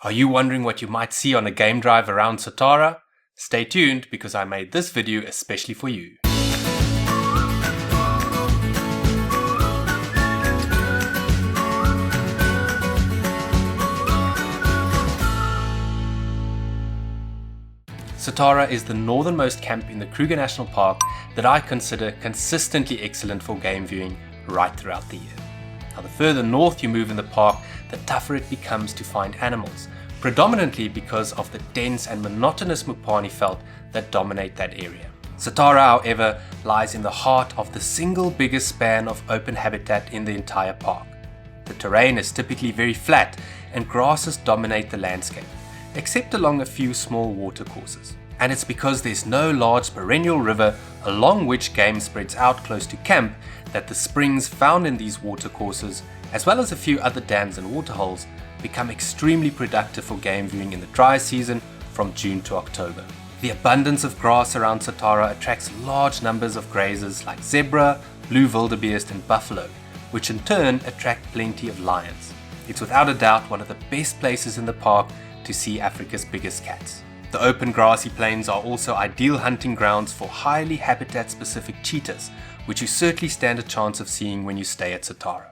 Are you wondering what you might see on a game drive around Satara? Stay tuned because I made this video especially for you. Satara is the northernmost camp in the Kruger National Park that I consider consistently excellent for game viewing right throughout the year. Now, the further north you move in the park, the tougher it becomes to find animals, predominantly because of the dense and monotonous Mupani veld that dominate that area. Satara, however, lies in the heart of the single biggest span of open habitat in the entire park. The terrain is typically very flat and grasses dominate the landscape, except along a few small watercourses. And it's because there's no large perennial river along which game spreads out close to camp that the springs found in these watercourses, as well as a few other dams and waterholes, become extremely productive for game viewing in the dry season from June to October. The abundance of grass around Satara attracts large numbers of grazers like zebra, blue wildebeest and buffalo, which in turn attract plenty of lions. It's without a doubt one of the best places in the park to see Africa's biggest cats. The open grassy plains are also ideal hunting grounds for highly habitat-specific cheetahs, which you certainly stand a chance of seeing when you stay at Satara.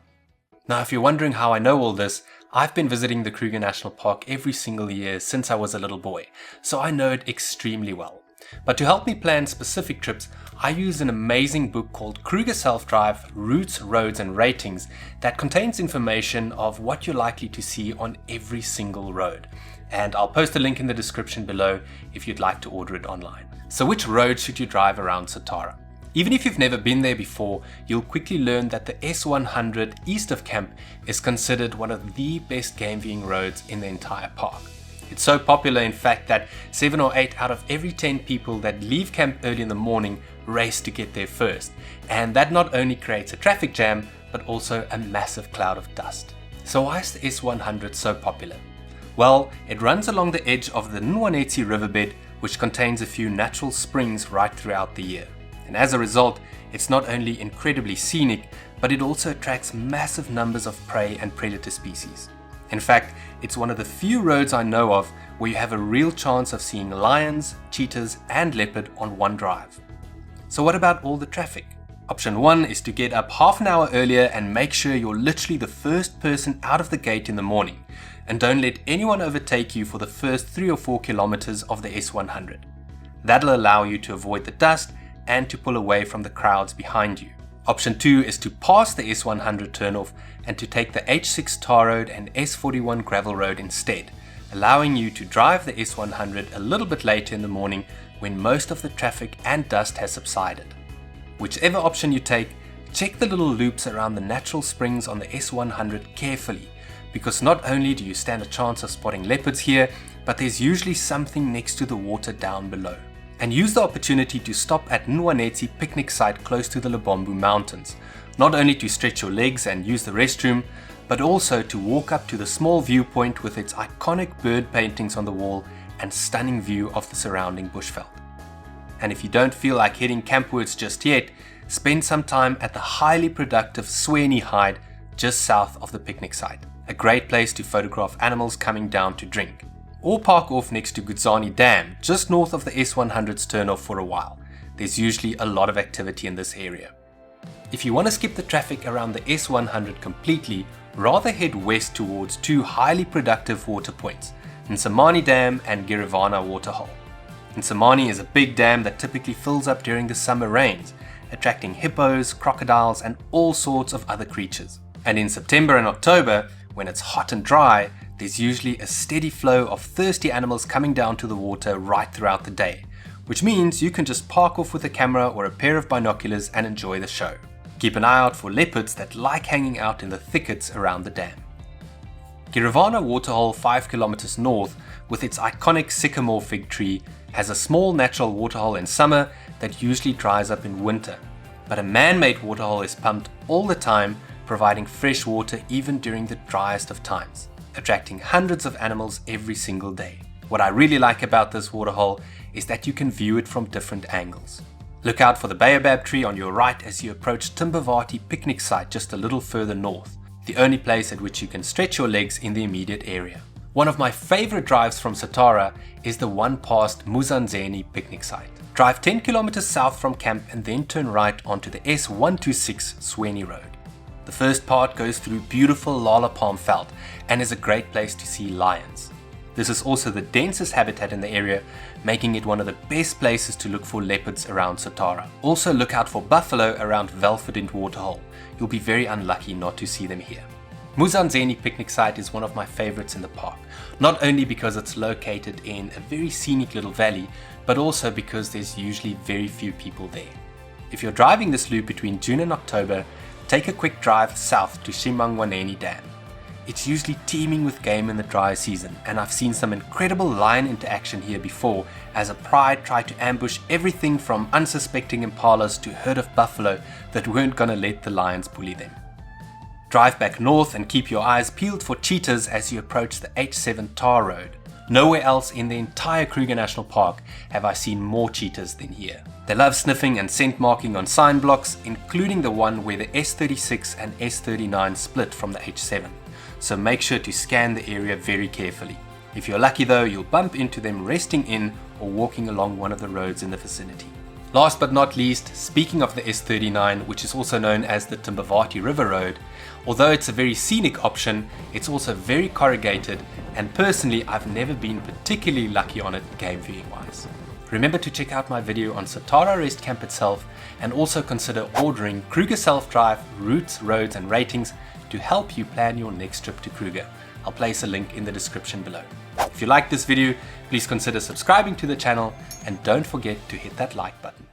Now, if you're wondering how I know all this, I've been visiting the Kruger National Park every single year since I was a little boy, so I know it extremely well. But to help me plan specific trips, I use an amazing book called Kruger Self-Drive, Routes, Roads and Ratings that contains information of what you're likely to see on every single road. And I'll post a link in the description below if you'd like to order it online. So which road should you drive around Satara? Even if you've never been there before, you'll quickly learn that the S100 east of camp is considered one of the best game viewing roads in the entire park. It's so popular, in fact, that 7 or 8 out of every 10 people that leave camp early in the morning race to get there first. And that not only creates a traffic jam, but also a massive cloud of dust. So why is the S100 so popular? Well, it runs along the edge of the Nwanetsi riverbed, which contains a few natural springs right throughout the year. And as a result, it's not only incredibly scenic, but it also attracts massive numbers of prey and predator species. In fact, it's one of the few roads I know of where you have a real chance of seeing lions, cheetahs and leopard on one drive. So what about all the traffic? Option 1 is to get up half an hour earlier and make sure you're literally the first person out of the gate in the morning, and don't let anyone overtake you for the first 3 or 4 kilometers of the S100. That'll allow you to avoid the dust and to pull away from the crowds behind you. Option 2 is to pass the S100 turnoff and to take the H6 tar road and S41 gravel road instead, allowing you to drive the S100 a little bit later in the morning when most of the traffic and dust has subsided. Whichever option you take, check the little loops around the natural springs on the S100 carefully, because not only do you stand a chance of spotting leopards here, but there's usually something next to the water down below. And use the opportunity to stop at Nwanetsi picnic site close to the Lebombo Mountains, not only to stretch your legs and use the restroom, but also to walk up to the small viewpoint with its iconic bird paintings on the wall and stunning view of the surrounding bushveld. And if you don't feel like heading campwards just yet, spend some time at the highly productive Swinney hide just south of the picnic site, a great place to photograph animals coming down to drink. Or park off next to Gudzani Dam, just north of the S100's turnoff for a while. There's usually a lot of activity in this area. If you want to skip the traffic around the S100 completely, rather head west towards 2 highly productive water points, Nsamani Dam and Girivana Waterhole. Nsamani is a big dam that typically fills up during the summer rains, attracting hippos, crocodiles and all sorts of other creatures. And in September and October, when it's hot and dry, there's usually a steady flow of thirsty animals coming down to the water right throughout the day, which means you can just park off with a camera or a pair of binoculars and enjoy the show. Keep an eye out for leopards that like hanging out in the thickets around the dam. Girivana Waterhole 5 kilometers north, with its iconic sycamore fig tree, has a small natural waterhole in summer that usually dries up in winter, but a man-made waterhole is pumped all the time, providing fresh water even during the driest of times, attracting hundreds of animals every single day. What I really like about this waterhole is that you can view it from different angles. Look out for the baobab tree on your right as you approach Timbavati picnic site just a little further north, the only place at which you can stretch your legs in the immediate area. One of my favorite drives from Satara is the one past Muzanzeni picnic site. Drive 10 kilometers south from camp and then turn right onto the S126 Swinney road. The first part goes through beautiful Lala Palm Veld and is a great place to see lions. This is also the densest habitat in the area, making it one of the best places to look for leopards around Satara. Also look out for buffalo around Velverdint Waterhole. You'll be very unlucky not to see them here. Muzanzeni picnic site is one of my favorites in the park, not only because it's located in a very scenic little valley, but also because there's usually very few people there. If you're driving this loop between June and October, take a quick drive south to Shimangwaneni Dam. It's usually teeming with game in the dry season, and I've seen some incredible lion interaction here before as a pride tried to ambush everything from unsuspecting impalas to a herd of buffalo that weren't gonna let the lions bully them. Drive back north and keep your eyes peeled for cheetahs as you approach the H7 tar road. Nowhere else in the entire Kruger National Park have I seen more cheetahs than here. They love sniffing and scent marking on sign blocks, including the one where the S36 and S39 split from the H7. So make sure to scan the area very carefully. If you're lucky though, you'll bump into them resting in or walking along one of the roads in the vicinity. Last but not least, speaking of the S39, which is also known as the Timbavati River Road, although it's a very scenic option, it's also very corrugated, and personally I've never been particularly lucky on it game viewing wise. Remember to check out my video on Satara Rest Camp itself, and also consider ordering Kruger Self-Drive routes, roads and ratings to help you plan your next trip to Kruger. I'll place a link in the description below. If you like this video, please consider subscribing to the channel and don't forget to hit that like button.